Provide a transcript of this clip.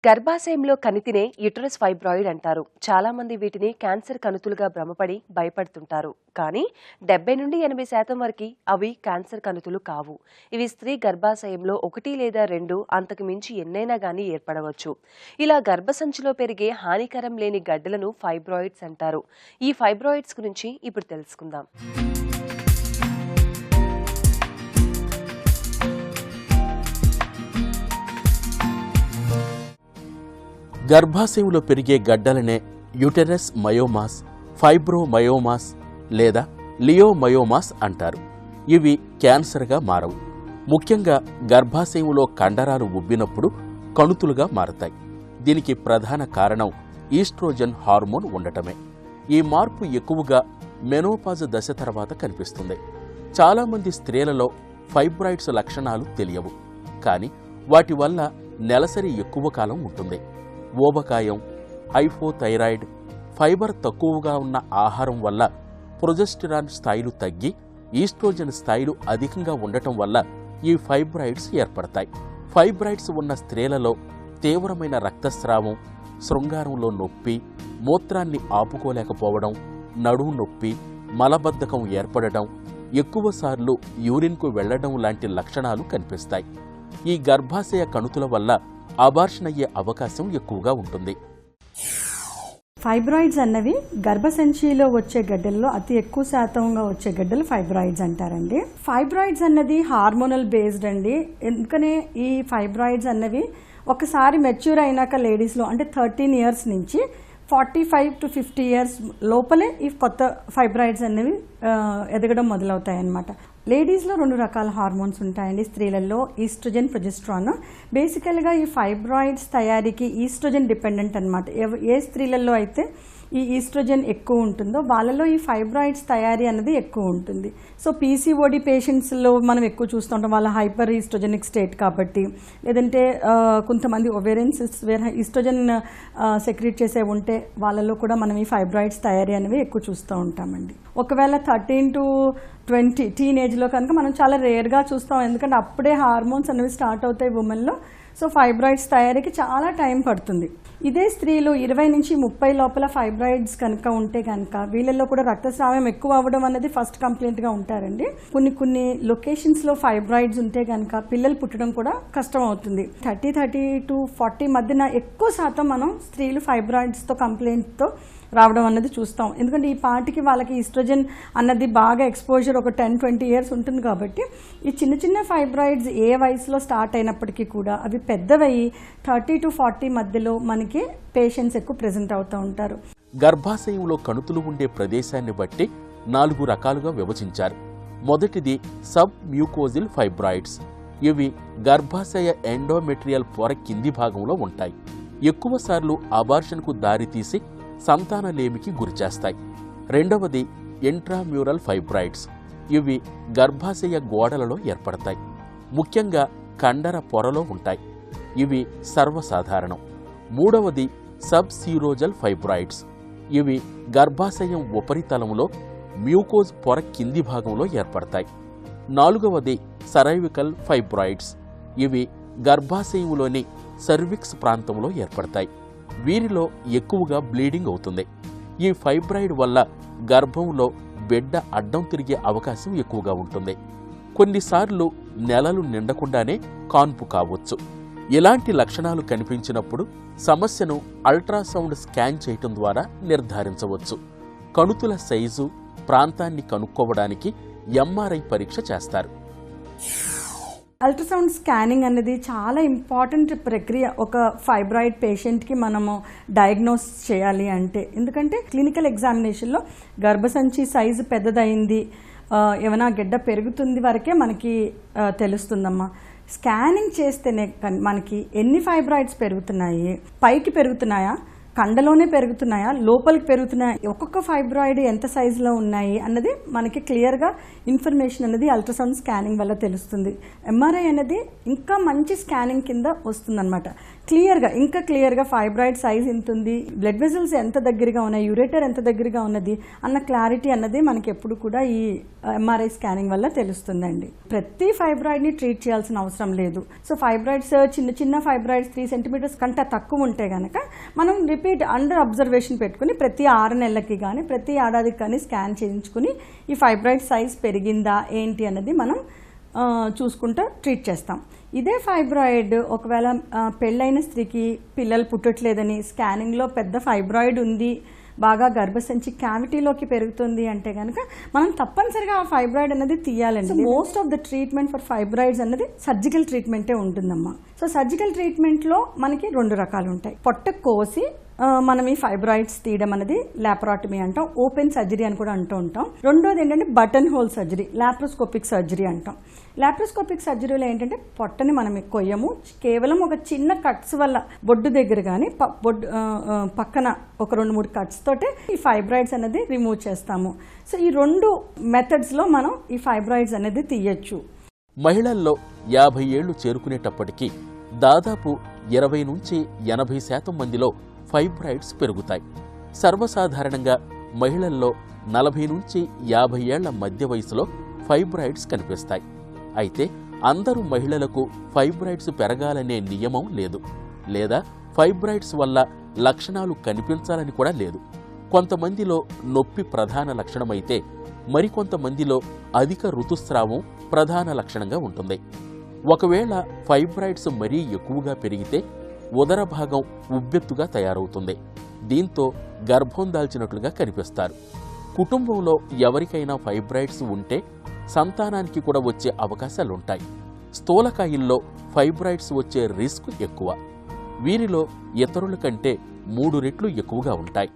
గర్భాశయంలో కణితినే uterus fibroid అంటారు. చాలా మంది వీటిని క్యాన్సర్ కణుతులుగా భ్రమపడి భయపడుతుంటారు. కానీ 70 నుండి 80% వరకు అవి క్యాన్సర్ కణుతులు కావు. ఇవి స్త్రీ గర్భాశయంలో 1 లేదా 2 అంతకు మించి ఎన్నైనా గానీ ఏర్పడవచ్చు. ఇలా గర్భసంచిలో పెరిగే హానికరం లేని గడ్డలను ఫైబ్రాయిడ్స్ అంటారు. ఈ ఫైబ్రాయిడ్స్ గురించి ఇప్పుడు తెలుసుకుందాం. గర్భాశయంలో పెరిగే గడ్డలనే యూటెరస్ మయోమాస్, ఫైబ్రోమయోమాస్ లేదా లియోమయోమాస్ అంటారు. ఇవి క్యాన్సర్గా మారవు. ముఖ్యంగా గర్భాశయంలో కండరాలు ఉబ్బినప్పుడు కణుతులుగా మారతాయి. దీనికి ప్రధాన కారణం ఈస్ట్రోజన్ హార్మోన్ ఉండటమే. ఈ మార్పు ఎక్కువగా మెనోపాజ్ దశ తర్వాత కనిపిస్తుంది. చాలామంది స్త్రీలలో ఫైబ్రాయిడ్స్ లక్షణాలు తెలియవు, కానీ వాటి వల్ల నెలసరి ఎక్కువ కాలం ఉంటుంది. ఊబకాయం, హైపోథైరాయిడ్, ఫైబర్ తక్కువగా ఉన్న ఆహారం వల్ల ప్రొజెస్టెరాన్ స్థాయిలు తగ్గి ఈస్ట్రోజన్ స్థాయిలు అధికంగా ఉండటం వల్ల ఈ ఫైబ్రాయిడ్స్ ఏర్పడతాయి. ఫైబ్రాయిడ్స్ ఉన్న స్త్రీలలో తీవ్రమైన రక్తస్రావం, శృంగారంలో నొప్పి, మూత్రాన్ని ఆపుకోలేకపోవడం, నడుము నొప్పి, మలబద్ధకం ఏర్పడడం, ఎక్కువసార్లు యూరిన్కు వెళ్లడం లాంటి లక్షణాలు కనిపిస్తాయి. ఈ గర్భాశయ కణుతుల వల్ల అబార్షన్ అయ్యే అవకాశం ఎక్కువగా ఉంటుంది. ఫైబ్రాయిడ్స్ అన్నవి గర్భసంచిలో వచ్చే గడ్డల్లో అతి ఎక్కువ శాతంగా వచ్చే గడ్డలు ఫైబ్రాయిడ్స్ అంటారండి. ఫైబ్రాయిడ్స్ అన్నది హార్మోనల్ బేస్డ్ అండి. ఎందుకనే ఈ ఫైబ్రాయిడ్స్ అన్నవి ఒకసారి మెచ్యూర్ అయినాక లేడీస్లో అంటే 13 years నుంచి 45 to 50 years లోపలే ఈ కొత్త ఫైబ్రాయిడ్స్ అనేవి ఎదగడం మొదలవుతాయి అన్నమాట. లేడీస్లో 2 రకాల హార్మోన్స్ ఉంటాయండి. స్త్రీలలో ఈస్ట్రోజన్, ప్రొజెస్ట్రాన్. బేసికల్గా ఈ ఫైబ్రాయిడ్స్ తయారీకి ఈస్ట్రోజన్ డిపెండెంట్ అనమాట. ఏ స్త్రీలలో అయితే ఈ ఈస్ట్రోజన్ ఎక్కువ ఉంటుందో వాళ్ళలో ఈ ఫైబ్రాయిడ్స్ తయారీ అనేది ఎక్కువ ఉంటుంది. సో పీసీఓడి పేషెంట్స్లో మనం ఎక్కువ చూస్తూ ఉంటాం. వాళ్ళ హైపర్ ఈస్ట్రోజెనిక్ స్టేట్ కాబట్టి, లేదంటే కొంతమంది ఒవేరియన్ సిస్ట్స్ వేరే ఈస్ట్రోజన్ సెక్రీట్ చేసే ఉంటే వాళ్ళలో కూడా మనం ఈ ఫైబ్రాయిడ్స్ తయారీ అనేవి ఎక్కువ చూస్తూ ఉంటామండి. ఒకవేళ 13 to 20 టీనేజ్లో కనుక మనం చాలా రేర్గా చూస్తాం. ఎందుకంటే అప్పుడే హార్మోన్స్ అనేవి స్టార్ట్ అవుతాయి ఉమెన్లో. సో ఫైబ్రాయిడ్స్ తయారీకి చాలా టైం పడుతుంది. ఇదే స్త్రీలు 20 నుంచి 30 లోపల ఫైబ్రాయిడ్స్ కనుక ఉంటే కనుక వీళ్ళల్లో కూడా రక్తస్రావం ఎక్కువ అవ్వడం అనేది ఫస్ట్ కంప్లైంట్గా ఉంటారండి. కొన్ని లొకేషన్స్లో ఫైబ్రాయిడ్స్ ఉంటే కనుక పిల్లలు పుట్టడం కూడా కష్టం అవుతుంది. 30 to 40 మధ్యన ఎక్కువ శాతం మనం స్త్రీలు ఫైబ్రాయిడ్స్తో కంప్లైంట్తో రావడం అన్నది చూస్తాం. ఎందుకంటే ఈ పాటికి వాళ్ళకి ఈస్ట్రోజన్ అన్నది బాగా ఎక్స్పోజర్ ఒక 10-20 years ఉంటుంది కాబట్టి ఈ చిన్న ఫైబ్రాయిడ్స్ ఏ వయసులో స్టార్ట్ అయినప్పటికీ కూడా అవి పెద్దవయ్యి 30 to 40 మధ్యలో మనకి పేషెంట్స్ ఎక్కువ ప్రెజెంట్ అవుతూ ఉంటారు. గర్భాశయంలో కణుతులు ఉండే ప్రదేశాన్ని బట్టి 4 రకాలుగా విభజించారు. మొదటిది సబ్ మ్యూకోజిల్ ఫైబ్రాయిడ్స్. ఇవి గర్భాశయ ఎండోమెట్రియల్ పొర కింది భాగంలో ఉంటాయి. ఎక్కువసార్లు అబార్షన్కు దారితీసి సంతానలేమికి గురిచేస్తాయి. రెండవది ఇంట్రామ్యూరల్ ఫైబ్రాయిడ్స్. ఇవి గర్భాశయ గోడలలో ఏర్పడతాయి. ముఖ్యంగా కండర పొరలో ఉంటాయి. ఇవి సర్వసాధారణం. మూడవది సబ్ సీరోజల్ ఫైబ్రాయిడ్స్. ఇవి గర్భాశయం ఉపరితలంలో మ్యూకోజ్ పొర కింది భాగంలో ఏర్పడతాయి. నాలుగవది సరైవికల్ ఫైబ్రాయిడ్స్. ఇవి గర్భాశయంలోని సర్విక్స్ ప్రాంతంలో ఏర్పడతాయి. వీరిలో ఎక్కువగా బ్లీడింగ్ అవుతుంది. ఈ ఫైబ్రాయిడ్ వల్ల గర్భంలో బిడ్డ అడ్డం తిరిగే అవకాశం ఎక్కువగా ఉంటుంది. కొన్నిసార్లు నెలలు నిండకుండానే కాన్పు కావచ్చు. ఇలాంటి లక్షణాలు కనిపించినప్పుడు సమస్యను అల్ట్రాసౌండ్ స్కాన్ చేయటం ద్వారా నిర్ధారించవచ్చు. కణుతుల సైజు, ప్రాంతాన్ని కనుక్కోవడానికి ఎంఆర్ఐ పరీక్ష చేస్తారు. అల్ట్రాసౌండ్ స్కానింగ్ అనేది చాలా ఇంపార్టెంట్ ప్రక్రియ ఒక ఫైబ్రాయిడ్ పేషెంట్కి మనము డయాగ్నోస్ చేయాలి అంటే. ఎందుకంటే క్లినికల్ ఎగ్జామినేషన్లో గర్భసంచి సైజు పెద్దదైంది, ఏమైనా గడ్డ పెరుగుతుంది వరకే మనకి తెలుస్తుందమ్మా. స్కానింగ్ చేస్తేనే మనకి ఎన్ని ఫైబ్రాయిడ్స్ పెరుగుతున్నాయి, పైకి పెరుగుతున్నాయా, కండలోనే పెరుగుతున్నాయా, లోపలికి పెరుగుతున్నాయా, ఒక్కొక్క ఫైబ్రాయిడ్ ఎంత సైజులో ఉన్నాయి అన్నది మనకి క్లియర్గా ఇన్ఫర్మేషన్ అనేది అల్ట్రాసౌండ్ స్కానింగ్ వల్ల తెలుస్తుంది. ఎంఆర్ఐ అనేది ఇంకా మంచి స్కానింగ్ కింద వస్తుందన్నమాట. ఇంకా క్లియర్గా ఫైబ్రాయిడ్ సైజ్ ఎంత ఉంది, బ్లడ్ వెజల్స్ ఎంత దగ్గరగా ఉన్నాయి, యూరేటర్ ఎంత దగ్గరగా ఉన్నది అన్న క్లారిటీ అన్నది మనకి ఎప్పుడు కూడా ఈ ఎంఆర్ఐ స్కానింగ్ వల్ల తెలుస్తుందండి. ప్రతి ఫైబ్రాయిడ్ని ట్రీట్ చేయాల్సిన అవసరం లేదు. సో ఫైబ్రాయిడ్స్ చిన్న చిన్న ఫైబ్రాయిడ్స్ 3 సెంటీమీటర్స్ కంటే తక్కువ ఉంటే కనుక మనం రిపీట్ అండర్ అబ్జర్వేషన్ పెట్టుకుని ప్రతి 6 నెలలకి కానీ ప్రతి ఏడాదికి కానీ స్కాన్ చేయించుకుని ఈ ఫైబ్రాయిడ్ సైజ్ పెరిగిందా ఏంటి అన్నది మనం చూసుకుంటూ ట్రీట్ చేస్తాం. ఇదే ఫైబ్రాయిడ్ ఒకవేళ పెళ్ళైన స్త్రీకి పిల్లలు పుట్టట్లేదని స్కానింగ్లో పెద్ద ఫైబ్రాయిడ్ ఉంది, బాగా గర్భసంచి క్యావిటీలోకి పెరుగుతుంది అంటే కనుక మనం తప్పనిసరిగా ఆ ఫైబ్రాయిడ్ అనేది తీయాలండి. Most of the treatment for fibroids అన్నది సర్జికల్ ట్రీట్మెంటే ఉంటుందమ్మా. సో సర్జికల్ ట్రీట్మెంట్లో మనకి 2 రకాలు ఉంటాయి. పొట్ట కోసి మనం ఈ ఫైబ్రాయిడ్స్ తీయడం అనేది లాప్రాటమీ అంటాం, ఓపెన్ సర్జరీ అని కూడా అంటూ ఉంటాం. రెండోది ఏంటంటే button whole surgery, laparoscopic surgery అంటాం. లాప్రోస్కోపిక్ సర్జరీలో ఏంటంటే పొట్టని మనం కొయ్యము, కేవలం ఒక చిన్న కట్స్ వల్ల బొడ్డు దగ్గర కానీ బొడ్డు పక్కన ఒక 2-3 కట్స్ తోటే ఈ ఫైబ్రాయిడ్స్ అనేది రిమూవ్ చేస్తాము. సో ఈ 2 మెథడ్స్లో మనం ఈ ఫైబ్రాయిడ్స్ అనేది తీయచ్చు. మహిళల్లో 50 ఏళ్లు చేరుకునేటప్పటికీ దాదాపు 20 నుంచి 80% మందిలో ఫైబ్రాయిడ్స్ పెరుగుతాయి. సర్వసాధారణంగా మహిళల్లో 40 నుంచి 50 ఏళ్ల మధ్య వయసులో ఫైబ్రాయిడ్స్ కనిపిస్తాయి. అయితే అందరూ మహిళలకు ఫైబ్రాయిడ్స్ పెరగాలనే నియమం లేదు, లేదా ఫైబ్రాయిడ్స్ వల్ల లక్షణాలు కనిపించాలని కూడా లేదు. కొంతమందిలో నొప్పి ప్రధాన లక్షణమైతే మరికొంతమందిలో అధిక ఋతుస్రావం ప్రధాన లక్షణంగా ఉంటుంది. ఒకవేళ ఫైబ్రాయిడ్స్ మరీ ఎక్కువగా పెరిగితే ఉదర భాగం ఉబ్బెత్తుగా తయారవుతుంది. దీంతో గర్భం దాల్చినట్లుగా కనిపిస్తారు. కుటుంబంలో ఎవరికైనా ఫైబ్రాయిడ్స్ ఉంటే సంతానానికి కూడా వచ్చే అవకాశాలుంటాయి. స్థూలకాయుల్లో ఫైబ్రాయిడ్స్ వచ్చే రిస్క్ ఎక్కువ. వీరిలో ఇతరుల కంటే 3 రెట్లు ఎక్కువగా ఉంటాయి.